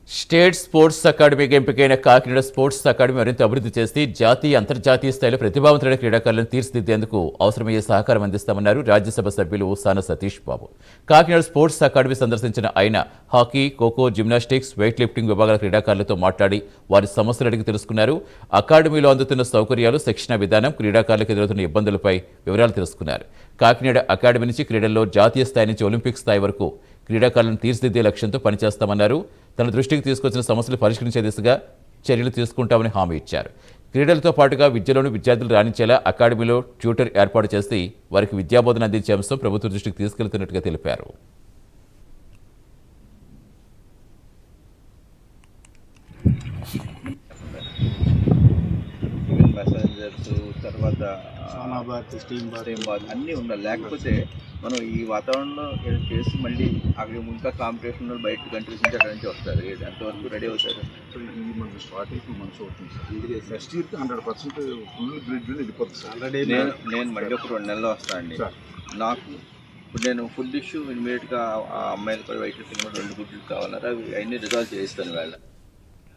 State sports అకాడమీకి ఎంపికైన Kakinada sports academy మరింత అభివృద్ధి చేసి జాతీయ అంతర్జాతీయ స్థాయిలో ప్రతిభావంతులైన క్రీడాకారులను తీర్చిదిద్దేందుకు అవసరమయ్యే సహకారం అందిస్తామన్నారు రాజ్యసభ సభ్యులు సాన సతీష్ బాబు. కాకినాడ స్పోర్ట్స్ అకాడమీ సందర్శించిన ఆయన hockey, kho kho, gymnastics, weight lifting విభాగాల క్రీడాకారులతో మాట్లాడి వారి సమస్యలు అడిగి తెలుసుకున్నారు. అకాడమీలో అందుతున్న సౌకర్యాలు, శిక్షణ విధానం, క్రీడాకారులకు ఎదురవుతున్న ఇబ్బందులపై వివరాలు తెలుసుకున్నారు. కాకినాడ అకాడమీ నుంచి క్రీడల్లో జాతీయ స్థాయి నుంచి ఒలింపిక్ స్థాయి వరకు క్రీడాకారులను తీర్చిదిద్దే లక్ష్యంతో పనిచేస్తామన్నారు. తన దృష్టికి తీసుకొచ్చిన సమస్యలు పరిష్కరించే దిశగా చర్యలు తీసుకుంటామని హామీ ఇచ్చారు. క్రీడలతో పాటుగా విద్యలోని విద్యార్థులు రాణించేలా అకాడమీలో ట్యూటర్ ఏర్పాటు చేసి వారికి విద్యాబోధన అందించే అంశం ప్రభుత్వ దృష్టికి తీసుకెళ్తున్నట్టుగా తెలిపారు. మెసెంజర్స్ తర్వాత స్టీమ్ బాత్ అన్నీ ఉండాలి. లేకపోతే మనం ఈ వాతావరణంలో చేసి మళ్ళీ అక్కడ ఇంకా కాంపిటీషన్ బయట కంట్రీస్ నుంచి అక్కడ నుంచి వస్తారు. ఎంతవరకు రెడీ అవుతారు? ఈ మంత్ స్టార్టింగ్ 2 months అవుతుంది సార్. ఇది నెక్స్ట్ ఇయర్కి 100% ఫుల్ గ్రిడ్ వెళ్ళిపోతుంది సార్. నేను మళ్ళీ ఒక 2 నెలల్లో వస్తాను అండి. నాకు ఇప్పుడు నేను ఫుడ్ ఇష్యూ ఇమీడియట్గా ఆ అమ్మాయిలు కూడా వైట్ 2 గుడ్లు కావాలన్నారు. అవి అన్నీ రిజాల్వ్ చేయిస్తాను వేళ.